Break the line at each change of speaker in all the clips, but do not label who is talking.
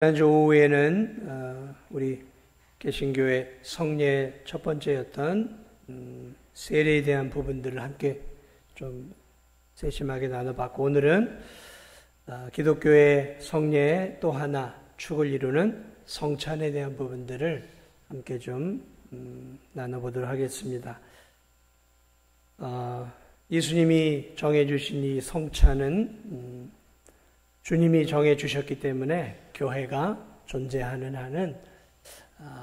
지난주 오후에는 우리 개신교회 성례 첫 번째였던 세례에 대한 부분들을 함께 좀 세심하게 나눠봤고, 오늘은 기독교의 성례 또 하나 축을 이루는 성찬에 대한 부분들을 함께 좀 나눠보도록 하겠습니다. 예수님이 정해주신 이 성찬은 주님이 정해주셨기 때문에 교회가 존재하는 한은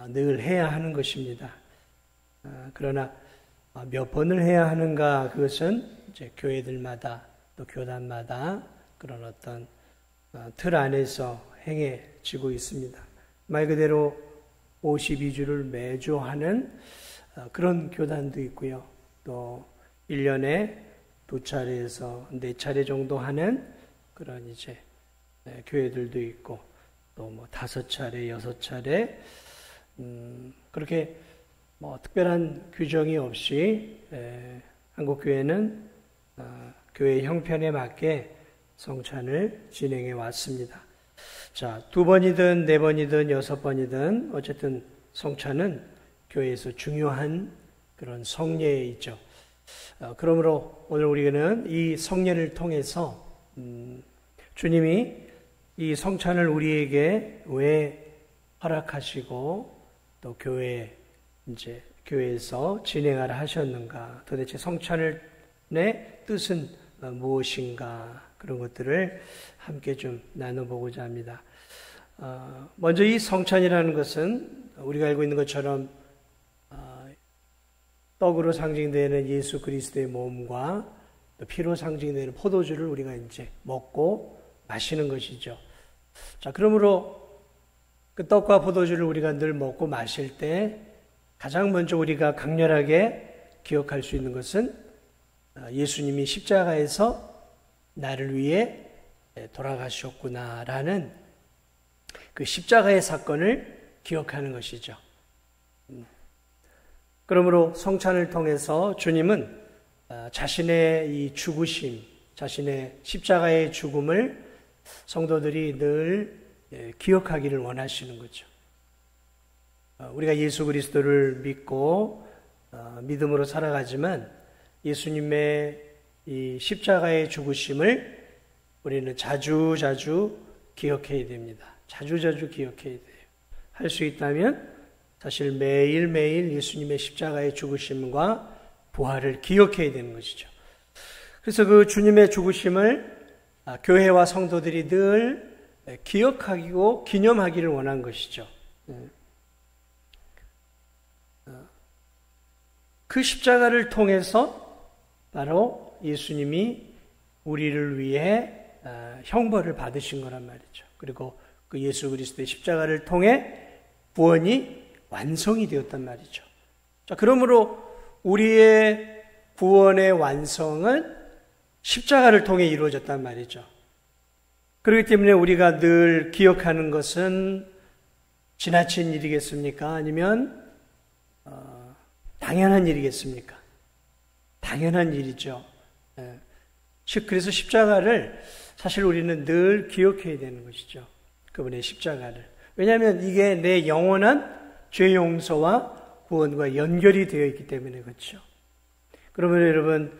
늘 해야 하는 것입니다. 그러나 몇 번을 해야 하는가, 그것은 이제 교회들마다 또 교단마다 그런 어떤 틀 안에서 행해지고 있습니다. 말 그대로 52주를 매주 하는 그런 교단도 있고요. 또 1년에 2차례에서 4차례 정도 하는 그런 이제 교회들도 있고, 또 5차례, 6차례, 그렇게 특별한 규정이 없이 한국교회는 교회 형편에 맞게 성찬을 진행해 왔습니다. 자, 2번이든 4번이든 6번이든 어쨌든 성찬은 교회에서 중요한 그런 성례이죠. 그러므로 오늘 우리는 이 성례를 통해서 주님이 이 성찬을 우리에게 왜 허락하시고 또 교회에서 진행하라 하셨는가, 도대체 성찬의 뜻은 무엇인가, 그런 것들을 함께 좀 나눠보고자 합니다. 먼저 이 성찬이라는 것은 우리가 알고 있는 것처럼 떡으로 상징되는 예수 그리스도의 몸과 또 피로 상징되는 포도주를 우리가 이제 먹고 마시는 것이죠. 자, 그러므로 그 떡과 포도주를 우리가 늘 먹고 마실 때 가장 먼저 우리가 강렬하게 기억할 수 있는 것은 예수님이 십자가에서 나를 위해 돌아가셨구나라는 그 십자가의 사건을 기억하는 것이죠. 그러므로 성찬을 통해서 주님은 자신의 이 죽으심, 자신의 십자가의 죽음을 성도들이 늘 기억하기를 원하시는 거죠. 우리가 예수 그리스도를 믿고 믿음으로 살아가지만 예수님의 이 십자가의 죽으심을 우리는 자주 기억해야 됩니다. 자주 기억해야 돼요. 할 수 있다면 사실 매일매일 예수님의 십자가의 죽으심과 부활을 기억해야 되는 것이죠. 그래서 그 주님의 죽으심을 교회와 성도들이 늘 기억하고 기념하기를 원한 것이죠. 그 십자가를 통해서 바로 예수님이 우리를 위해 형벌을 받으신 거란 말이죠. 그리고 그 예수 그리스도의 십자가를 통해 구원이 완성이 되었단 말이죠. 자, 그러므로 우리의 구원의 완성은 십자가를 통해 이루어졌단 말이죠. 그렇기 때문에 우리가 늘 기억하는 것은 지나친 일이겠습니까? 아니면 당연한 일이겠습니까? 당연한 일이죠. 그래서 십자가를 사실 우리는 늘 기억해야 되는 것이죠. 그분의 십자가를. 왜냐하면 이게 내 영원한 죄 용서와 구원과 연결이 되어 있기 때문에 그렇죠. 그러면 여러분,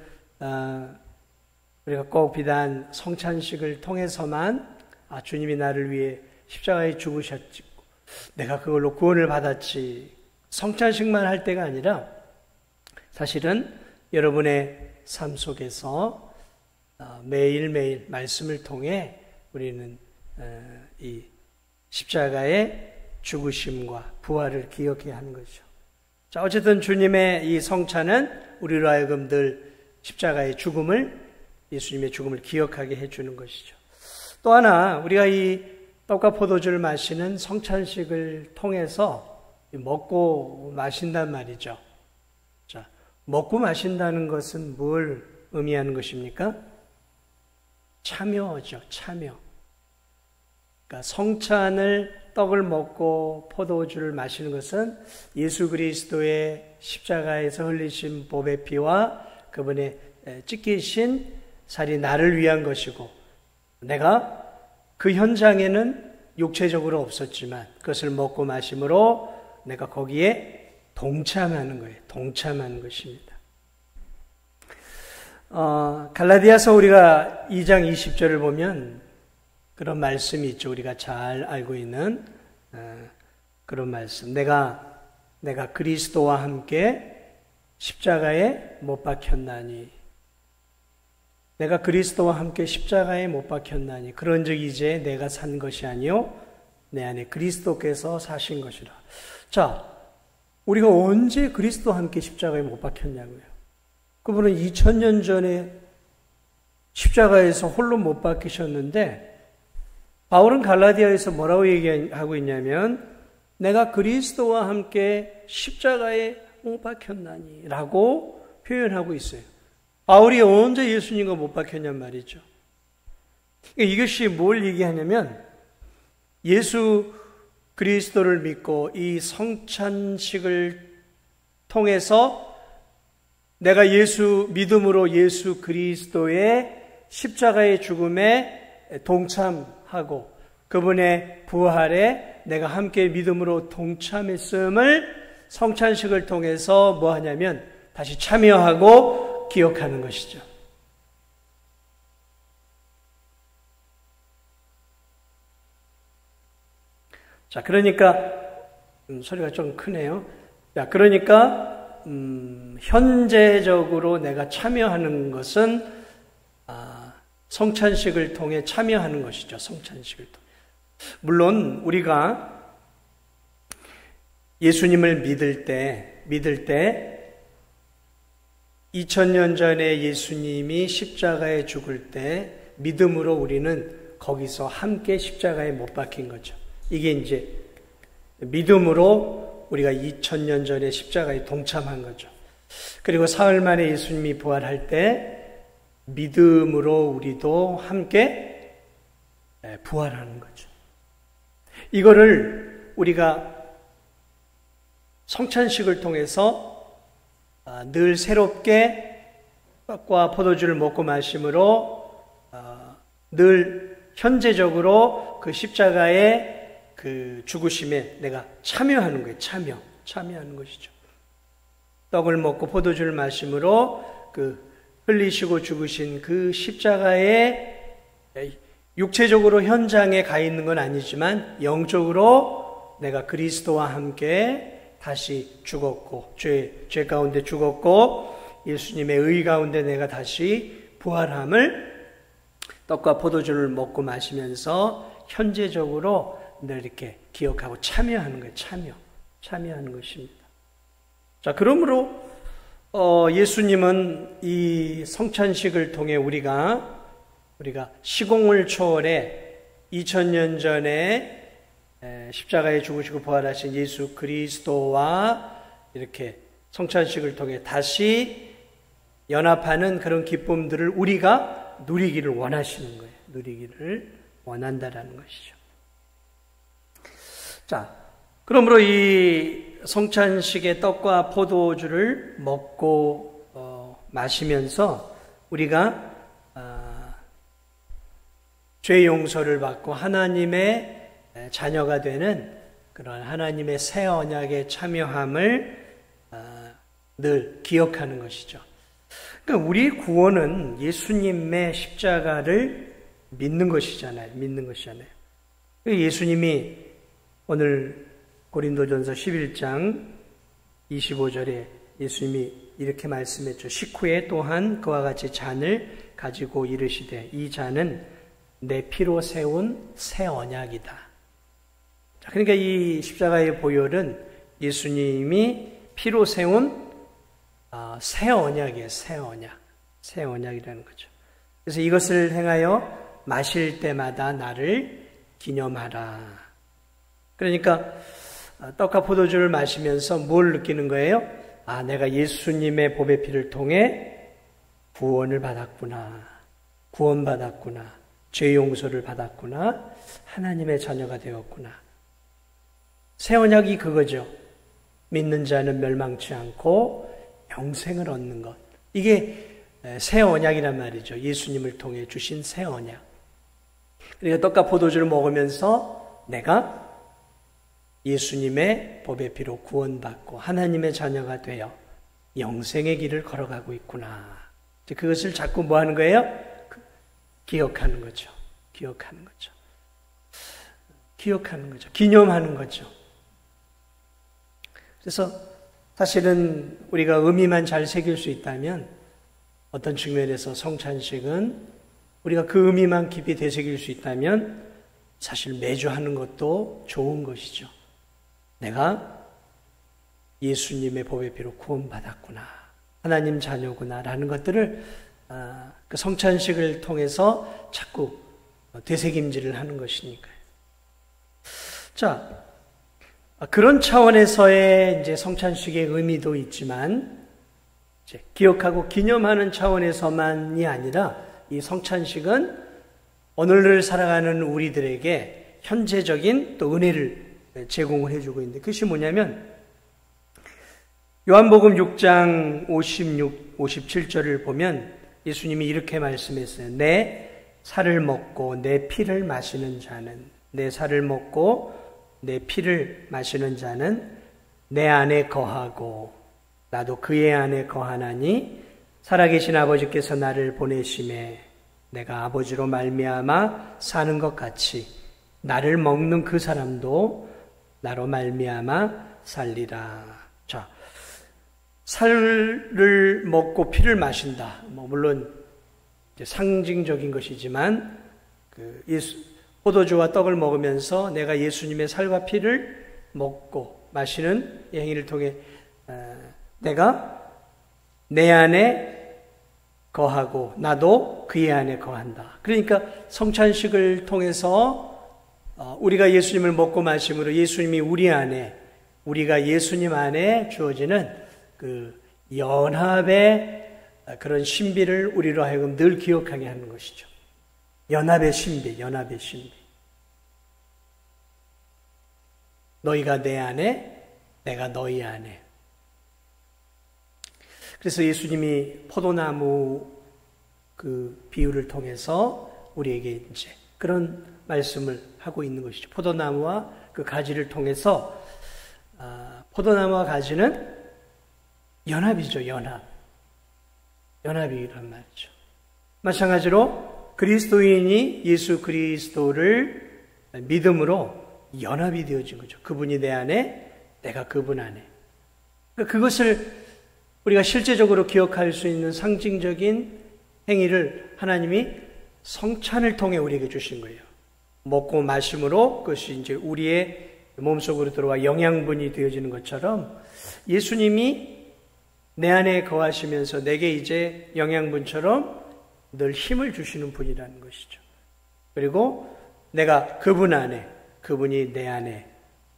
우리가 꼭 비단 성찬식을 통해서만 주님이 나를 위해 십자가에 죽으셨지, 내가 그걸로 구원을 받았지, 성찬식만 할 때가 아니라 사실은 여러분의 삶 속에서 매일매일 말씀을 통해 우리는 이 십자가의 죽으심과 부활을 기억해야 하는 것이죠. 자, 어쨌든 주님의 이 성찬은 우리로 하여금 늘 십자가의 죽음을, 예수님의 죽음을 기억하게 해주는 것이죠. 또 하나, 우리가 이 떡과 포도주를 마시는 성찬식을 통해서 먹고 마신단 말이죠. 자, 먹고 마신다는 것은 뭘 의미하는 것입니까? 참여죠, 참여. 그러니까 성찬을, 떡을 먹고 포도주를 마시는 것은 예수 그리스도의 십자가에서 흘리신 보배 피와 그분의 찢기신 살이 나를 위한 것이고, 내가 그 현장에는 육체적으로 없었지만 그것을 먹고 마심으로 내가 거기에 동참하는 거예요. 동참하는 것입니다. 갈라디아서 우리가 2장 20절을 보면 그런 말씀이 있죠. 우리가 잘 알고 있는 그런 말씀. 내가 그리스도와 함께 십자가에 못 박혔나니. 내가 그리스도와 함께 십자가에 못 박혔나니. 그런즉 이제 내가 산 것이 아니요 내 안에 그리스도께서 사신 것이라. 자, 우리가 언제 그리스도와 함께 십자가에 못 박혔냐고요. 그분은 2000년 전에 십자가에서 홀로 못 박히셨는데 바울은 갈라디아에서 뭐라고 얘기하고 있냐면 내가 그리스도와 함께 십자가에 못 박혔나니 라고 표현하고 있어요. 바울이 언제 예수님과 못 박혔냔 말이죠. 이것이 뭘 얘기하냐면 예수 그리스도를 믿고 이 성찬식을 통해서 내가 믿음으로 예수 그리스도의 십자가의 죽음에 동참하고 그분의 부활에 내가 함께 믿음으로 동참했음을 성찬식을 통해서 뭐 하냐면 다시 참여하고 기억하는 것이죠. 자, 그러니까 소리가 좀 크네요. 자, 그러니까 현재적으로 내가 참여하는 것은 성찬식을 통해 참여하는 것이죠. 성찬식을 통해. 물론 우리가 예수님을 믿을 때 2000년 전에 예수님이 십자가에 죽을 때 믿음으로 우리는 거기서 함께 십자가에 못 박힌 거죠. 이게 이제 믿음으로 우리가 2000년 전에 십자가에 동참한 거죠. 그리고 사흘 만에 예수님이 부활할 때 믿음으로 우리도 함께 부활하는 거죠. 이거를 우리가 성찬식을 통해서 늘 새롭게 떡과 포도주를 먹고 마심으로 늘 현재적으로 그 십자가의 그 죽으심에 내가 참여하는 거예요. 참여하는 것이죠. 떡을 먹고 포도주를 마심으로 그 흘리시고 죽으신 그 십자가의 육체적으로 현장에 가 있는 건 아니지만 영적으로 내가 그리스도와 함께 다시 죽었고 죄 가운데 죽었고 예수님의 의 가운데 내가 다시 부활함을 떡과 포도주를 먹고 마시면서 현재적으로 늘 이렇게 기억하고 참여하는 거예요. 참여하는 것입니다. 자, 그러므로 예수님은 이 성찬식을 통해 우리가 시공을 초월해 2000년 전에 십자가에 죽으시고 부활하신 예수 그리스도와 이렇게 성찬식을 통해 다시 연합하는 그런 기쁨들을 우리가 누리기를 원하시는 거예요. 누리기를 원한다라는 것이죠. 자, 그러므로 이 성찬식의 떡과 포도주를 먹고 마시면서 우리가 죄 용서를 받고 하나님의 자녀가 되는 그런 하나님의 새 언약에 참여함을 늘 기억하는 것이죠. 그러니까 우리 구원은 예수님의 십자가를 믿는 것이잖아요. 예수님이 오늘 고린도전서 11장 25절에 예수님이 이렇게 말씀했죠. 식후에 또한 그와 같이 잔을 가지고 이르시되 이 잔은 내 피로 세운 새 언약이다. 그러니까 이 십자가의 보혈은 예수님이 피로 세운 새 언약이에요. 새 언약이라는 거죠. 그래서 이것을 행하여 마실 때마다 나를 기념하라. 그러니까 떡과 포도주를 마시면서 뭘 느끼는 거예요? 내가 예수님의 보배 피를 통해 구원을 받았구나. 구원받았구나. 죄 용서를 받았구나. 하나님의 자녀가 되었구나. 새 언약이 그거죠. 믿는 자는 멸망치 않고 영생을 얻는 것. 이게 새 언약이란 말이죠. 예수님을 통해 주신 새 언약. 그러니까 떡과 포도주를 먹으면서 내가 예수님의 법의 피로 구원받고 하나님의 자녀가 되어 영생의 길을 걸어가고 있구나. 그것을 자꾸 뭐 하는 거예요? 기억하는 거죠. 기억하는 거죠. 기억하는 거죠. 기념하는 거죠. 그래서 사실은 우리가 의미만 잘 새길 수 있다면 어떤 측면에서 성찬식은 우리가 그 의미만 깊이 되새길 수 있다면 사실 매주 하는 것도 좋은 것이죠. 내가 예수님의 법의 피로 구원받았구나. 하나님 자녀구나. 라는 것들을 그 성찬식을 통해서 자꾸 되새김질을 하는 것이니까요. 자, 그런 차원에서의 이제 성찬식의 의미도 있지만, 이제 기억하고 기념하는 차원에서만이 아니라 이 성찬식은 오늘을 살아가는 우리들에게 현재적인 또 은혜를 제공을 해주고 있는데, 그것이 뭐냐면 요한복음 6장 56, 57절을 보면 예수님이 이렇게 말씀했어요. 내 살을 먹고 내 피를 마시는 자는, 내 살을 먹고 내 피를 마시는 자는 내 안에 거하고 나도 그의 안에 거하나니 살아계신 아버지께서 나를 보내심에 내가 아버지로 말미암아 사는 것 같이 나를 먹는 그 사람도 나로 말미암아 살리라. 자, 살을 먹고 피를 마신다. 물론 이제 상징적인 것이지만 포도주와 떡을 먹으면서 내가 예수님의 살과 피를 먹고 마시는 이 행위를 통해 내가 내 안에 거하고 나도 그의 안에 거한다. 그러니까 성찬식을 통해서 우리가 예수님을 먹고 마심으로 예수님이 우리 안에, 우리가 예수님 안에 주어지는 그 연합의 그런 신비를 우리로 하여금 늘 기억하게 하는 것이죠. 연합의 신비, 연합의 신비. 너희가 내 안에, 내가 너희 안에. 그래서 예수님이 포도나무 그 비유를 통해서 우리에게 이제 그런 말씀을 하고 있는 것이죠. 포도나무와 그 가지를 통해서 포도나무와 가지는 연합이죠. 연합. 연합이란 말이죠. 마찬가지로 그리스도인이 예수 그리스도를 믿음으로 연합이 되어진 거죠. 그분이 내 안에, 내가 그분 안에. 그것을 우리가 실제적으로 기억할 수 있는 상징적인 행위를 하나님이 성찬을 통해 우리에게 주신 거예요. 먹고 마심으로 그것이 이제 우리의 몸속으로 들어와 영양분이 되어지는 것처럼 예수님이 내 안에 거하시면서 내게 이제 영양분처럼 늘 힘을 주시는 분이라는 것이죠. 그리고 내가 그분 안에, 그분이 내 안에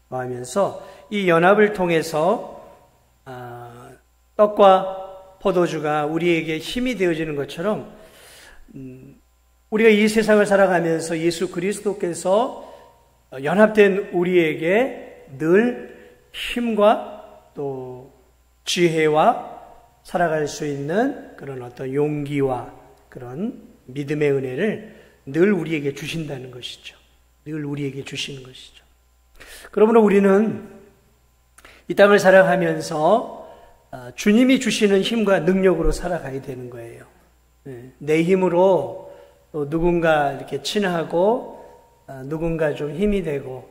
거하면서 이 연합을 통해서 떡과 포도주가 우리에게 힘이 되어지는 것처럼 우리가 이 세상을 살아가면서 예수 그리스도께서 연합된 우리에게 늘 힘과 또 지혜와 살아갈 수 있는 그런 어떤 용기와 그런 믿음의 은혜를 늘 우리에게 주신다는 것이죠. 늘 우리에게 주시는 것이죠. 그러므로 우리는 이 땅을 살아가면서 주님이 주시는 힘과 능력으로 살아가야 되는 거예요. 내 힘으로 또 누군가 이렇게 친하고 누군가 좀 힘이 되고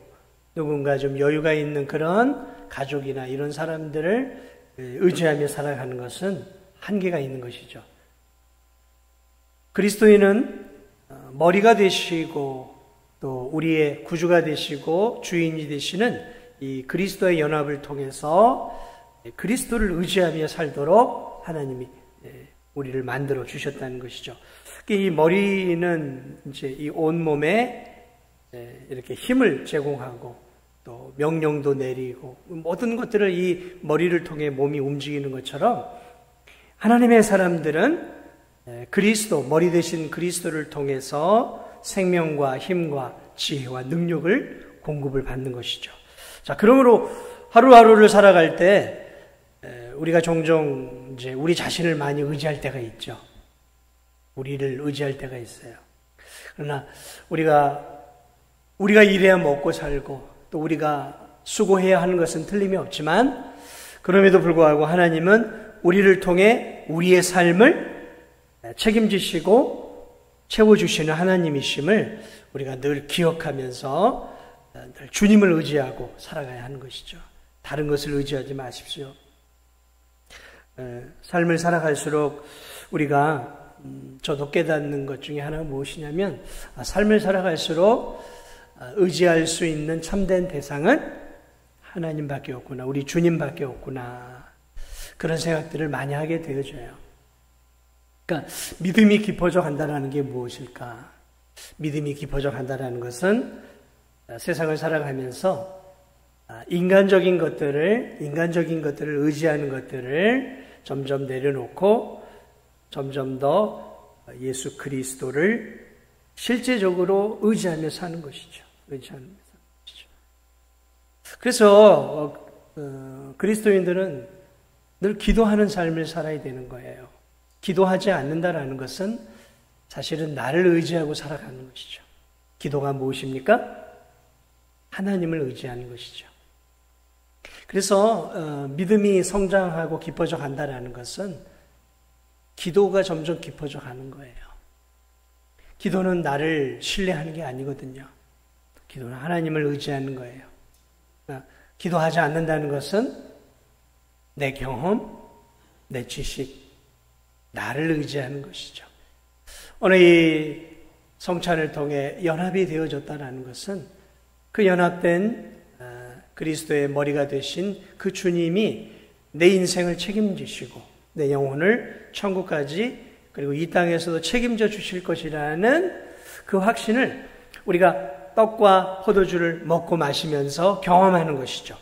누군가 좀 여유가 있는 그런 가족이나 이런 사람들을 의지하며 살아가는 것은 한계가 있는 것이죠. 그리스도인은 머리가 되시고 또 우리의 구주가 되시고 주인이 되시는 이 그리스도의 연합을 통해서 그리스도를 의지하며 살도록 하나님이 우리를 만들어 주셨다는 것이죠. 이 머리는 이제 이 온몸에 이렇게 힘을 제공하고 또 명령도 내리고 모든 것들을 이 머리를 통해 몸이 움직이는 것처럼 하나님의 사람들은 그리스도, 머리 되신 그리스도를 통해서 생명과 힘과 지혜와 능력을 공급을 받는 것이죠. 자, 그러므로 하루하루를 살아갈 때 우리가 종종 이제 우리 자신을 많이 의지할 때가 있죠. 우리를 의지할 때가 있어요. 그러나 우리가 우리가 일해야 먹고 살고 또 우리가 수고해야 하는 것은 틀림이 없지만 그럼에도 불구하고 하나님은 우리를 통해 우리의 삶을 책임지시고 채워주시는 하나님이심을 우리가 늘 기억하면서 늘 주님을 의지하고 살아가야 하는 것이죠. 다른 것을 의지하지 마십시오. 삶을 살아갈수록 우리가 저도 깨닫는 것 중에 하나가 무엇이냐면 삶을 살아갈수록 의지할 수 있는 참된 대상은 하나님밖에 없구나, 우리 주님밖에 없구나, 그런 생각들을 많이 하게 되어져요. 그러니까 믿음이 깊어져 간다는 게 무엇일까? 믿음이 깊어져 간다는 것은 세상을 살아가면서 인간적인 것들을 의지하는 것들을 점점 내려놓고 점점 더 예수 그리스도를 실제적으로 의지하며 사는 것이죠. 그래서 그리스도인들은 늘 기도하는 삶을 살아야 되는 거예요. 기도하지 않는다라는 것은 사실은 나를 의지하고 살아가는 것이죠. 기도가 무엇입니까? 하나님을 의지하는 것이죠. 그래서 믿음이 성장하고 깊어져 간다라는 것은 기도가 점점 깊어져 가는 거예요. 기도는 나를 신뢰하는 게 아니거든요. 기도는 하나님을 의지하는 거예요. 기도하지 않는다는 것은 내 경험, 내 지식, 나를 의지하는 것이죠. 오늘 이 성찬을 통해 연합이 되어졌다는 것은 그 연합된 그리스도의 머리가 되신 그 주님이 내 인생을 책임지시고 내 영혼을 천국까지 그리고 이 땅에서도 책임져 주실 것이라는 그 확신을 우리가 떡과 포도주를 먹고 마시면서 경험하는 것이죠.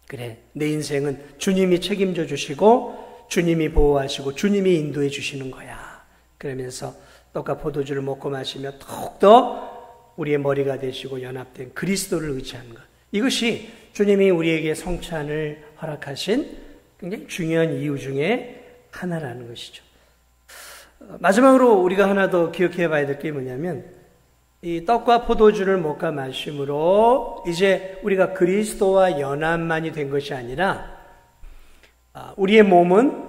그래, 내 인생은 주님이 책임져 주시고 주님이 보호하시고 주님이 인도해 주시는 거야. 그러면서 떡과 포도주를 먹고 마시며 더욱더 우리의 머리가 되시고 연합된 그리스도를 의지하는 것. 이것이 주님이 우리에게 성찬을 허락하신 굉장히 중요한 이유 중에 하나라는 것이죠. 마지막으로 우리가 하나 더 기억해 봐야 될 게 뭐냐면 이 떡과 포도주를 먹고 마심으로 이제 우리가 그리스도와 연합만이 된 것이 아니라 우리의 몸은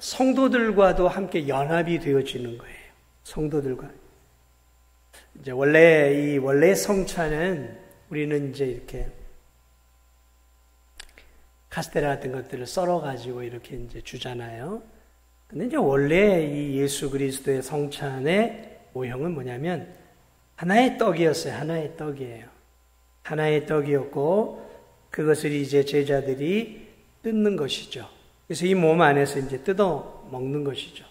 성도들과도 함께 연합이 되어지는 거예요. 성도들과. 이제 원래 성찬은 우리는 이제 이렇게 카스테라 같은 것들을 썰어가지고 이렇게 이제 주잖아요. 근데 이제 원래 이 예수 그리스도의 성찬의 모형은 뭐냐면 하나의 떡이었어요. 하나의 떡이에요. 하나의 떡이었고 그것을 이제 제자들이 뜯는 것이죠. 그래서 이 몸 안에서 이제 뜯어 먹는 것이죠.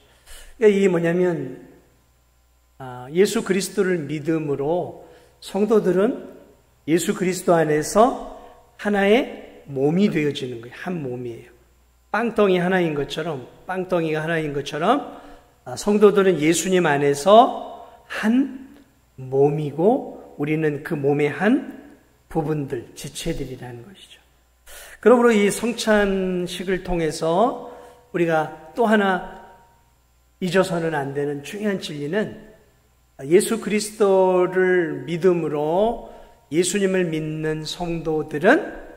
그러니까 이게 뭐냐면 예수 그리스도를 믿음으로 성도들은 예수 그리스도 안에서 하나의 몸이 되어지는 거예요. 한 몸이에요. 빵덩이가 하나인 것처럼 성도들은 예수님 안에서 한 몸이고 우리는 그 몸의 한 부분들, 지체들이라는 것이죠. 그러므로 이 성찬식을 통해서 우리가 또 하나 잊어서는 안 되는 중요한 진리는 예수 그리스도를 믿음으로 예수님을 믿는 성도들은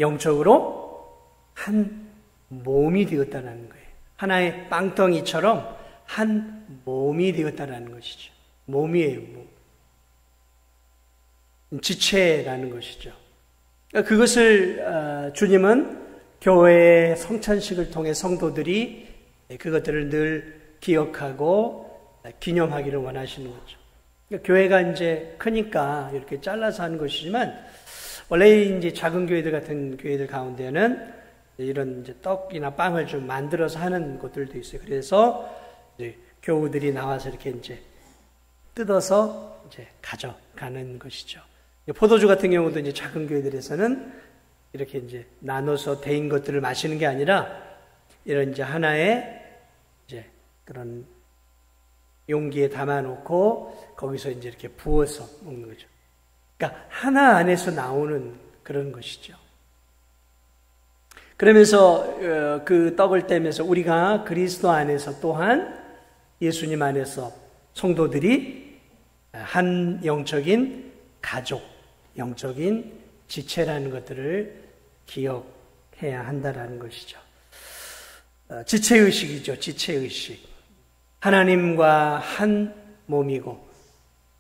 영적으로 한 몸이 되었다는 거예요. 하나의 빵덩이처럼 한 몸이 되었다는 것이죠. 몸이에요. 지체라는 것이죠. 그것을 주님은 교회의 성찬식을 통해 성도들이 그것들을 늘 기억하고 기념하기를 원하시는 거죠. 그러니까 교회가 이제 크니까 이렇게 잘라서 하는 것이지만 원래 이제 작은 교회들 같은 교회들 가운데는 이런 이제 떡이나 빵을 좀 만들어서 하는 곳들도 있어요. 그래서 이제 교우들이 나와서 이렇게 이제 뜯어서 이제 가져가는 것이죠. 포도주 같은 경우도 이제 작은 교회들에서는 이렇게 이제 나눠서 데인 것들을 마시는 게 아니라 이런 이제 하나의 이제 그런 용기에 담아놓고 거기서 이제 이렇게 부어서 먹는 거죠. 그러니까 하나 안에서 나오는 그런 것이죠. 그러면서 그 떡을 떼면서 우리가 그리스도 안에서 또한 예수님 안에서 성도들이 한 영적인 가족, 영적인 지체라는 것들을 기억해야 한다라는 것이죠. 지체의식이죠. 지체의식. 하나님과 한 몸이고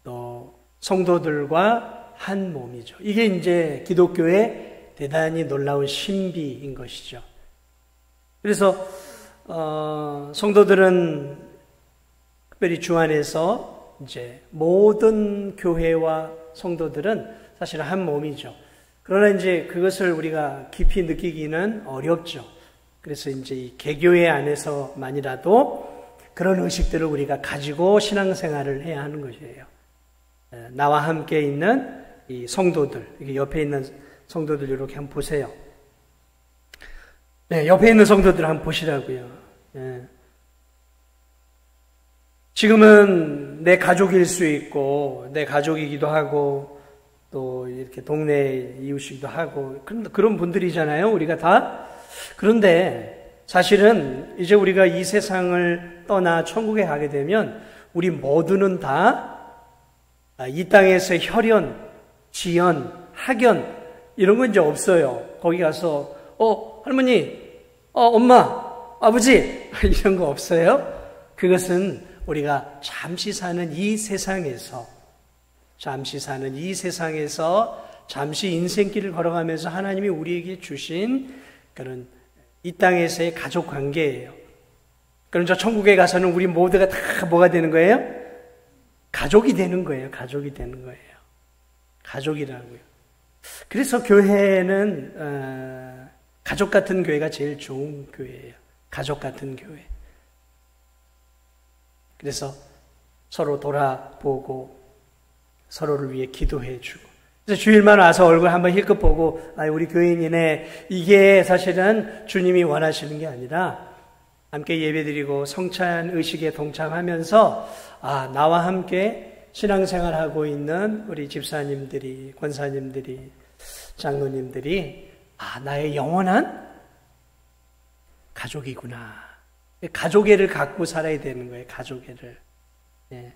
또 성도들과 한 몸이죠. 이게 이제 기독교의 대단히 놀라운 신비인 것이죠. 그래서 성도들은 특별히 주 안에서 이제 모든 교회와 성도들은 사실 한 몸이죠. 그러나 이제 그것을 우리가 깊이 느끼기는 어렵죠. 그래서 이제 이 개교회 안에서만이라도 그런 의식들을 우리가 가지고 신앙생활을 해야 하는 것이에요. 나와 함께 있는 이 성도들, 옆에 있는 성도들 이렇게 한번 보세요. 네, 옆에 있는 성도들 한번 보시라고요. 네. 지금은 내 가족일 수 있고, 내 가족이기도 하고, 또 이렇게 동네 이웃이기도 하고, 그런 분들이잖아요, 우리가 다. 그런데 사실은 이제 우리가 이 세상을 떠나 천국에 가게 되면 우리 모두는 다 이 땅에서 혈연, 지연, 학연 이런 건 이제 없어요. 거기 가서 할머니, 엄마, 아버지 이런 거 없어요. 그것은 우리가 잠시 사는 이 세상에서 잠시 인생길을 걸어가면서 하나님이 우리에게 주신 그런 이 땅에서의 가족 관계예요. 그럼 저 천국에 가서는 우리 모두가 다 뭐가 되는 거예요? 가족이 되는 거예요. 가족이 되는 거예요. 가족이라고요. 그래서 교회는 가족 같은 교회가 제일 좋은 교회예요. 가족 같은 교회. 그래서 서로 돌아보고 서로를 위해 기도해주고. 그래서 주일만 와서 얼굴 한번 힐끗 보고 우리 교인이네. 이게 사실은 주님이 원하시는 게 아니라 함께 예배드리고 성찬 의식에 동참하면서 나와 함께 신앙생활하고 있는 우리 집사님들이, 권사님들이, 장로님들이 나의 영원한 가족이구나. 가족애를 갖고 살아야 되는 거예요. 가족애를. 예.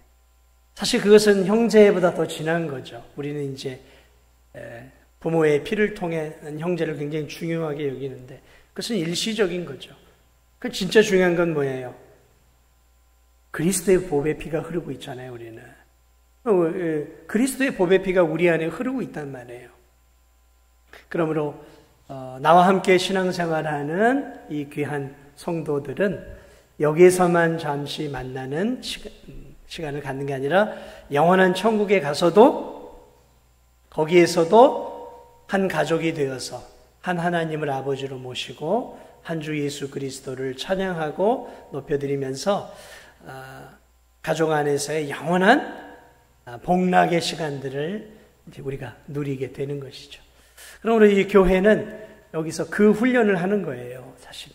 사실 그것은 형제보다 더 진한 거죠. 우리는 이제 부모의 피를 통해 형제를 굉장히 중요하게 여기는데 그것은 일시적인 거죠. 그 진짜 중요한 건 뭐예요? 그리스도의 보배 피가 흐르고 있잖아요, 우리는. 그리스도의 보배 피가 우리 안에 흐르고 있단 말이에요. 그러므로 나와 함께 신앙생활하는 이 귀한 성도들은 여기에서만 잠시 만나는 시간을 갖는 게 아니라 영원한 천국에 가서도 거기에서도 한 가족이 되어서 한 하나님을 아버지로 모시고 한 주 예수 그리스도를 찬양하고 높여드리면서 가족 안에서의 영원한 복락의 시간들을 이제 우리가 누리게 되는 것이죠. 그러므로 이 교회는 여기서 그 훈련을 하는 거예요. 사실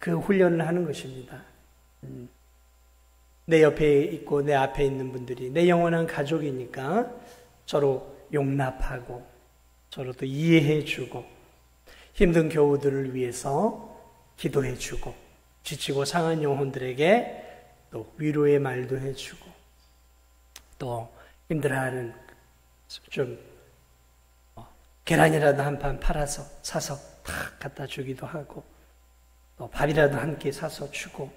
그 훈련을 하는 것입니다. 내 옆에 있고 내 앞에 있는 분들이 내 영원한 가족이니까 서로 용납하고 서로 또 이해해주고 힘든 교우들을 위해서 기도해주고 지치고 상한 영혼들에게 또 위로의 말도 해주고 또 힘들어하는 좀 계란이라도 한 판 팔아서 사서 탁 갖다 주기도 하고 또 밥이라도 함께 사서 주고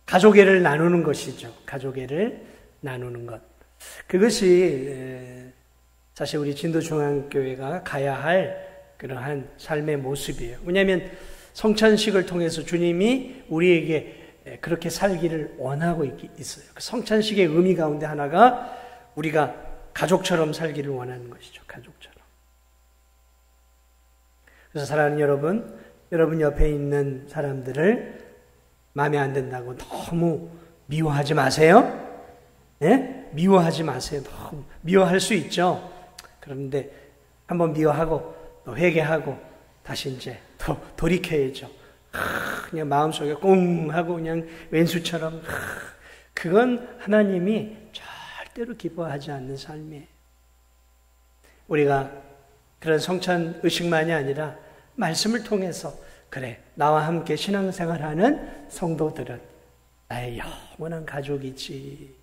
가족애를 나누는 것이죠. 가족애를 나누는 것. 그것이 사실 우리 진도중앙교회가 가야 할 그러한 삶의 모습이에요. 왜냐하면 성찬식을 통해서 주님이 우리에게 그렇게 살기를 원하고 있어요. 그 성찬식의 의미 가운데 하나가 우리가 가족처럼 살기를 원하는 것이죠. 가족처럼. 그래서 사랑하는 여러분 옆에 있는 사람들을 마음에 안 든다고 너무 미워하지 마세요. 네? 미워하지 마세요. 너무 미워할 수 있죠. 그런데 한번 미워하고 또 회개하고 다시 이제 또 돌이켜야죠. 그냥 마음속에 꽁 하고 그냥 왼수처럼 그건 하나님이 절대로 기뻐하지 않는 삶이에요. 우리가 그런 성찬 의식만이 아니라 말씀을 통해서 그래 나와 함께 신앙생활하는 성도들은 나의 영원한 가족이지.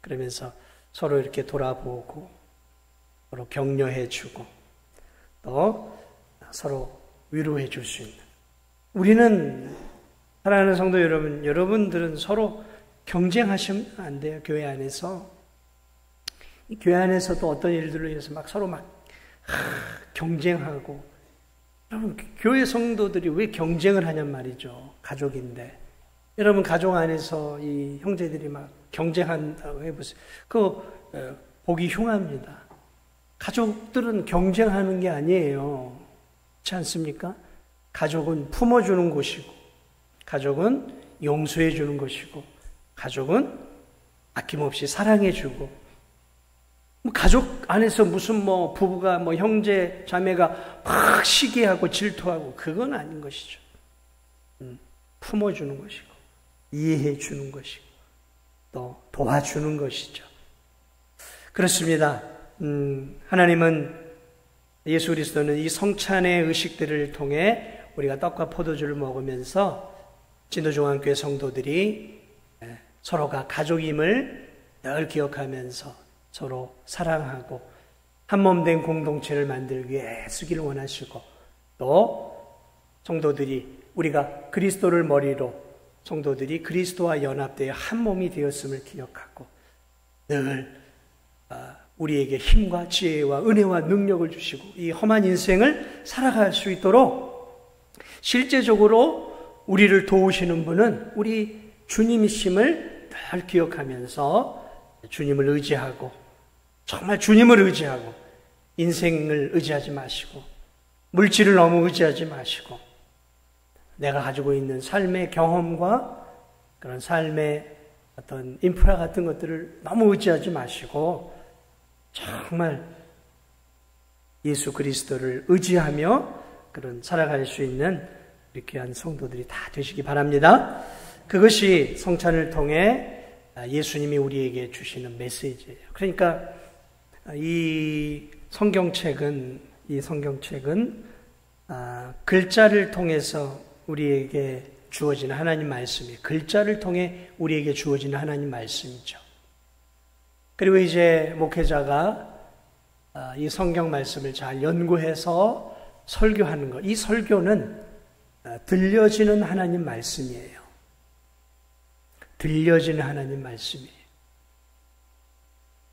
그러면서 서로 이렇게 돌아보고 서로 격려해주고 또 서로 위로해 줄 수 있는, 우리는 사랑하는 성도 여러분, 여러분들은 서로 경쟁하시면 안 돼요. 교회 안에서. 이 교회 안에서도 어떤 일들로 인해서 막 서로 경쟁하고, 여러분 교회 성도들이 왜 경쟁을 하냔 말이죠. 가족인데. 여러분 가족 안에서 이 형제들이 막 경쟁한다고 해보세요. 그거 보기 흉합니다. 가족들은 경쟁하는 게 아니에요. 그렇지 않습니까? 가족은 품어주는 곳이고, 가족은 용서해주는 것이고, 가족은 아낌없이 사랑해주고, 가족 안에서 무슨 부부가 형제 자매가 막 시기하고 질투하고, 그건 아닌 것이죠. 품어주는 것이고, 이해해주는 것이고, 또 도와주는 것이죠. 그렇습니다. 하나님은, 예수 그리스도는 이 성찬의 의식들을 통해 우리가 떡과 포도주를 먹으면서 진도중앙교회 성도들이 서로가 가족임을 늘 기억하면서 서로 사랑하고 한몸된 공동체를 만들기 위해 쓰기를 원하시고, 또 성도들이, 우리가 그리스도를 머리로 성도들이 그리스도와 연합되어 한 몸이 되었음을 기억하고 늘 우리에게 힘과 지혜와 은혜와 능력을 주시고 이 험한 인생을 살아갈 수 있도록 실제적으로 우리를 도우시는 분은 우리 주님이심을 늘 기억하면서 주님을 의지하고, 정말 주님을 의지하고, 인생을 의지하지 마시고 물질을 너무 의지하지 마시고, 내가 가지고 있는 삶의 경험과 그런 삶의 어떤 인프라 같은 것들을 너무 의지하지 마시고 정말 예수 그리스도를 의지하며 그런 살아갈 수 있는 귀한 성도들이 다 되시기 바랍니다. 그것이 성찬을 통해 예수님이 우리에게 주시는 메시지예요. 그러니까 이 성경책은 글자를 통해서 우리에게 주어지는 하나님 말씀이에요. 글자를 통해 우리에게 주어지는 하나님 말씀이죠. 그리고 이제 목회자가 이 성경 말씀을 잘 연구해서 설교하는 것, 이 설교는 들려지는 하나님 말씀이에요. 들려지는 하나님 말씀이에요.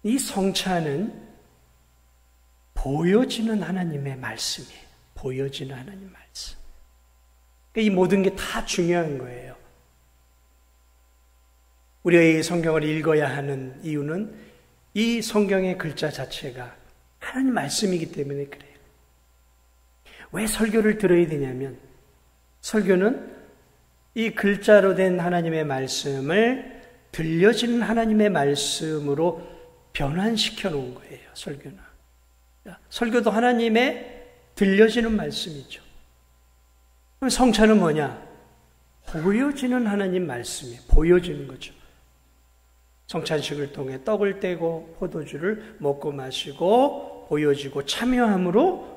이 성찬은 보여지는 하나님의 말씀이에요. 보여지는 하나님 말씀. 이 모든 게 다 중요한 거예요. 우리가 이 성경을 읽어야 하는 이유는 이 성경의 글자 자체가 하나님 말씀이기 때문에 그래요. 왜 설교를 들어야 되냐면, 설교는 이 글자로 된 하나님의 말씀을 들려지는 하나님의 말씀으로 변환시켜 놓은 거예요. 설교는. 설교도 하나님의 들려지는 말씀이죠. 그럼 성찬은 뭐냐? 보여지는 하나님 말씀이에요. 보여지는 거죠. 성찬식을 통해 떡을 떼고 포도주를 먹고 마시고 보여지고 참여함으로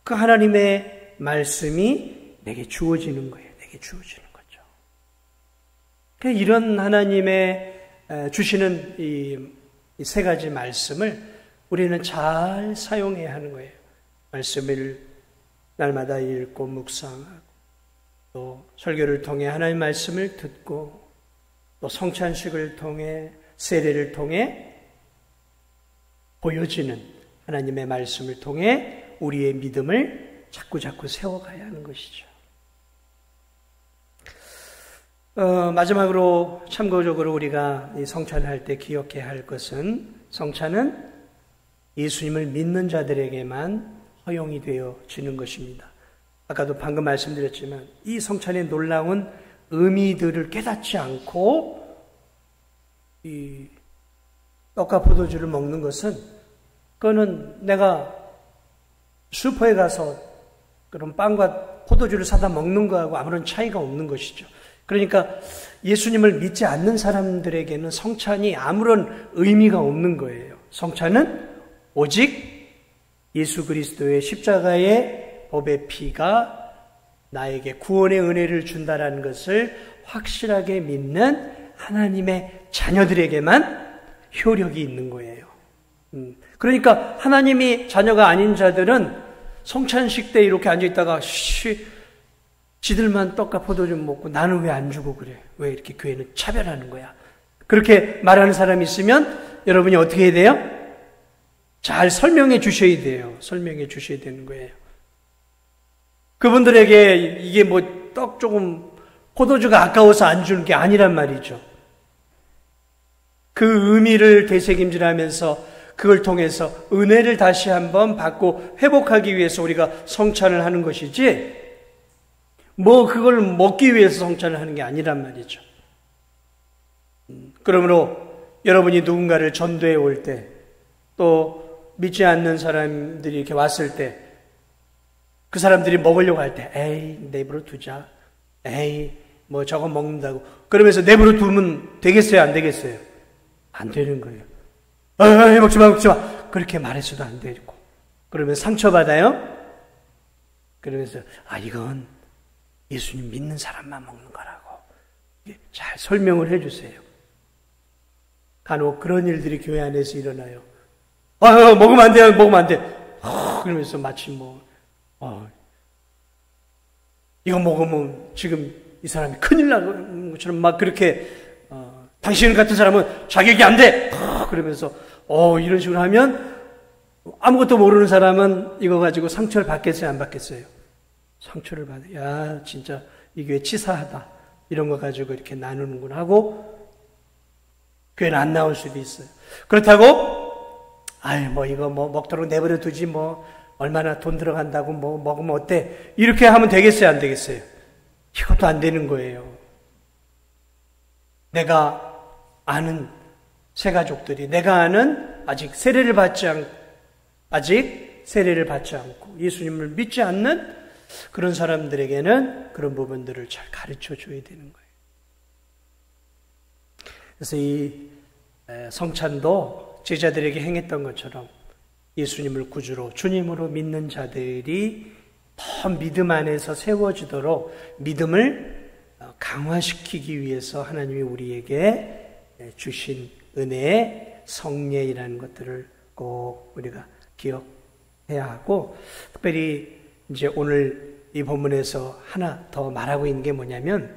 그 하나님의 말씀이 내게 주어지는 거예요. 내게 주어지는 거죠. 그러니까 이런 하나님의 주시는 이 세 가지 말씀을 우리는 잘 사용해야 하는 거예요. 말씀을 날마다 읽고 묵상하고, 또 설교를 통해 하나님의 말씀을 듣고, 또 성찬식을 통해, 세례를 통해 보여지는 하나님의 말씀을 통해 우리의 믿음을 자꾸자꾸 세워가야 하는 것이죠. 마지막으로 참고적으로 우리가 이 성찬을 할 때 기억해야 할 것은, 성찬은 예수님을 믿는 자들에게만 허용이 되어지는 것입니다. 아까도 방금 말씀드렸지만 이 성찬의 놀라운 의미들을 깨닫지 않고 이 떡과 포도주를 먹는 것은, 그거는 내가 슈퍼에 가서 그런 빵과 포도주를 사다 먹는 거하고 아무런 차이가 없는 것이죠. 그러니까 예수님을 믿지 않는 사람들에게는 성찬이 아무런 의미가 없는 거예요. 성찬은 오직 예수 그리스도의 십자가의 법의 피가 나에게 구원의 은혜를 준다라는 것을 확실하게 믿는 하나님의 자녀들에게만 효력이 있는 거예요. 그러니까 하나님이 자녀가 아닌 자들은 성찬식 때 이렇게 앉아있다가 지들만 떡과 포도주 먹고 나는 왜 안 주고 그래? 왜 이렇게 교회는 차별하는 거야? 그렇게 말하는 사람이 있으면 여러분이 어떻게 해야 돼요? 잘 설명해 주셔야 돼요. 설명해 주셔야 되는 거예요. 그분들에게 이게 뭐 떡 조금 포도주가 아까워서 안 주는 게 아니란 말이죠. 그 의미를 되새김질하면서 그걸 통해서 은혜를 다시 한번 받고 회복하기 위해서 우리가 성찬을 하는 것이지 뭐 그걸 먹기 위해서 성찬을 하는 게 아니란 말이죠. 그러므로 여러분이 누군가를 전도해 올 때 또 믿지 않는 사람들이 이렇게 왔을 때 그 사람들이 먹으려고 할 때 에이 내버려 두자. 에이 뭐 저거 먹는다고 그러면서 내버려 두면 되겠어요? 안 되겠어요? 안 되는 거예요. 에이 먹지 마. 그렇게 말해서도 안 되고 그러면 상처받아요? 그러면서 이건 예수님 믿는 사람만 먹는 거라고 잘 설명을 해주세요. 간혹 그런 일들이 교회 안에서 일어나요. 먹으면 안 돼요. 먹으면 안 돼. 그러면서 마치 이거 먹으면 지금 이 사람이 큰일 나는 것처럼 막 그렇게 당신 같은 사람은 자격이 안 돼. 그러면서 이런 식으로 하면 아무것도 모르는 사람은 이거 가지고 상처를 받겠어요? 안 받겠어요? 상처를 받아요. 야 진짜 이 교회 치사하다. 이런 거 가지고 이렇게 나누는구나 하고 교회는 안 나올 수도 있어요. 그렇다고 이거 먹도록 내버려 두지 얼마나 돈 들어간다고 먹으면 어때? 이렇게 하면 되겠어요? 안 되겠어요? 이것도 안 되는 거예요. 내가 아는 새가족들이 내가 아는 아직 세례를 받지 않고 예수님을 믿지 않는 그런 사람들에게는 그런 부분들을 잘 가르쳐 줘야 되는 거예요. 그래서 이 성찬도 제자들에게 행했던 것처럼 예수님을 구주로 주님으로 믿는 자들이 더 믿음 안에서 세워지도록 믿음을 강화시키기 위해서 하나님이 우리에게 주신 은혜의 성례이라는 것들을 꼭 우리가 기억해야 하고 특별히 이제 오늘 이 본문에서 하나 더 말하고 있는 게 뭐냐면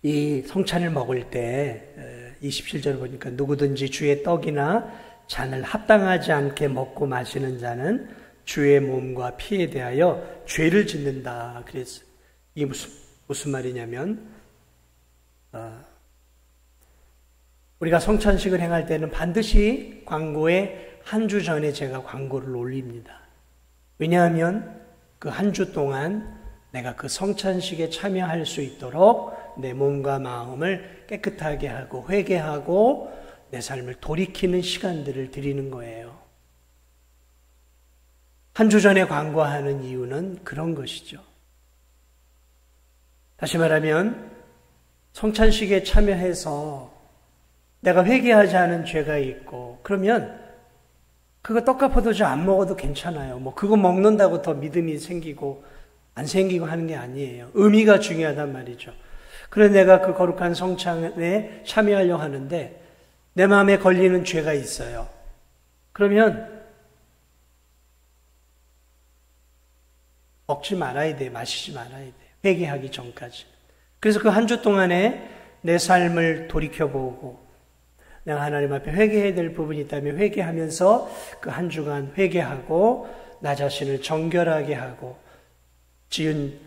이 성찬을 먹을 때 27절 보니까 누구든지 주의 떡이나 잔을 합당하지 않게 먹고 마시는 자는 주의 몸과 피에 대하여 죄를 짓는다. 그래서 이게 무슨 말이냐면 우리가 성찬식을 행할 때는 반드시 광고에 한 주 전에 제가 광고를 올립니다. 왜냐하면 그 한 주 동안 내가 그 성찬식에 참여할 수 있도록 내 몸과 마음을 깨끗하게 하고 회개하고 내 삶을 돌이키는 시간들을 드리는 거예요. 한 주 전에 광고하는 이유는 그런 것이죠. 다시 말하면 성찬식에 참여해서 내가 회개하지 않은 죄가 있고 그러면 그거 떡과 포도주 안 먹어도 괜찮아요. 그거 먹는다고 더 믿음이 생기고 안 생기고 하는 게 아니에요. 의미가 중요하단 말이죠. 그래서 내가 그 거룩한 성찬에 참여하려고 하는데 내 마음에 걸리는 죄가 있어요. 그러면 먹지 말아야 돼. 마시지 말아야 돼. 회개하기 전까지. 그래서 그 한 주 동안에 내 삶을 돌이켜보고 내가 하나님 앞에 회개해야 될 부분이 있다면 회개하면서 그 한 주간 회개하고 나 자신을 정결하게 하고 지은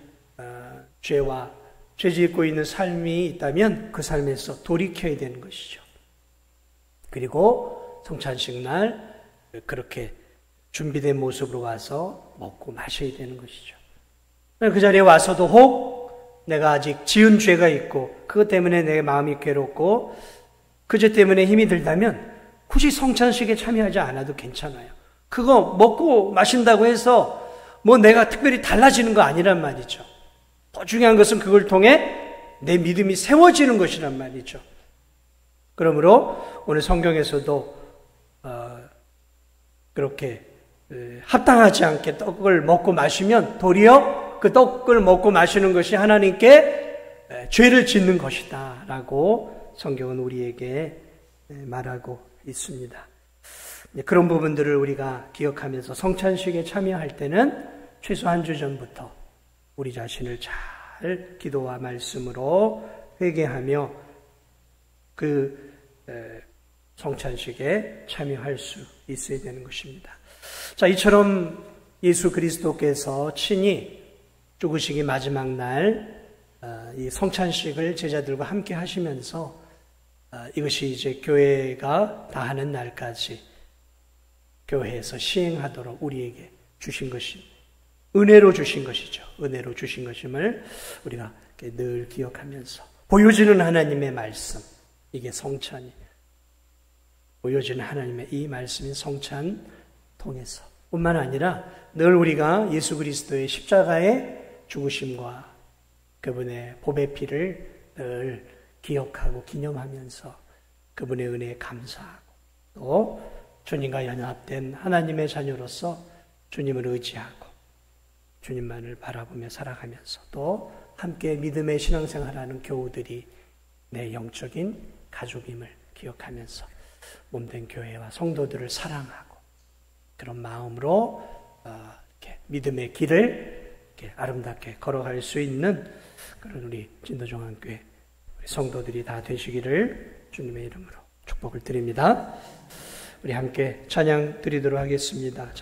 죄와 죄 짓고 있는 삶이 있다면 그 삶에서 돌이켜야 되는 것이죠. 그리고 성찬식 날 그렇게 준비된 모습으로 와서 먹고 마셔야 되는 것이죠. 그 자리에 와서도 혹 내가 아직 지은 죄가 있고 그것 때문에 내 마음이 괴롭고 그 죄 때문에 힘이 들다면 굳이 성찬식에 참여하지 않아도 괜찮아요. 그거 먹고 마신다고 해서 내가 특별히 달라지는 거 아니란 말이죠. 더 중요한 것은 그걸 통해 내 믿음이 세워지는 것이란 말이죠. 그러므로 오늘 성경에서도 그렇게 합당하지 않게 떡을 먹고 마시면 도리어 그 떡을 먹고 마시는 것이 하나님께 죄를 짓는 것이다 라고 성경은 우리에게 말하고 있습니다. 그런 부분들을 우리가 기억하면서 성찬식에 참여할 때는 최소 한 주 전부터 우리 자신을 잘 기도와 말씀으로 회개하며 그 성찬식에 참여할 수 있어야 되는 것입니다. 자, 이처럼 예수 그리스도께서 친히 죽으시기 마지막 날 이 성찬식을 제자들과 함께 하시면서 이것이 이제 교회가 다하는 날까지 교회에서 시행하도록 우리에게 주신 것이 은혜로 주신 것이죠. 은혜로 주신 것임을 우리가 늘 기억하면서 보여지는 하나님의 말씀, 이게 성찬이 보여지는 하나님의 이 말씀인 성찬 통해서 뿐만 아니라 늘 우리가 예수 그리스도의 십자가의 죽으심과 그분의 보배 피를 늘 기억하고 기념하면서 그분의 은혜에 감사하고 또 주님과 연합된 하나님의 자녀로서 주님을 의지하고 주님만을 바라보며 살아가면서 또 함께 믿음의 신앙생활하는 교우들이 내 영적인 가족임을 기억하면서 몸된 교회와 성도들을 사랑하고 그런 마음으로 이렇게 믿음의 길을 이렇게 아름답게 걸어갈 수 있는 그런 우리 진도종안교회 우리 성도들이 다 되시기를 주님의 이름으로 축복을 드립니다. 우리 함께 찬양 드리도록 하겠습니다.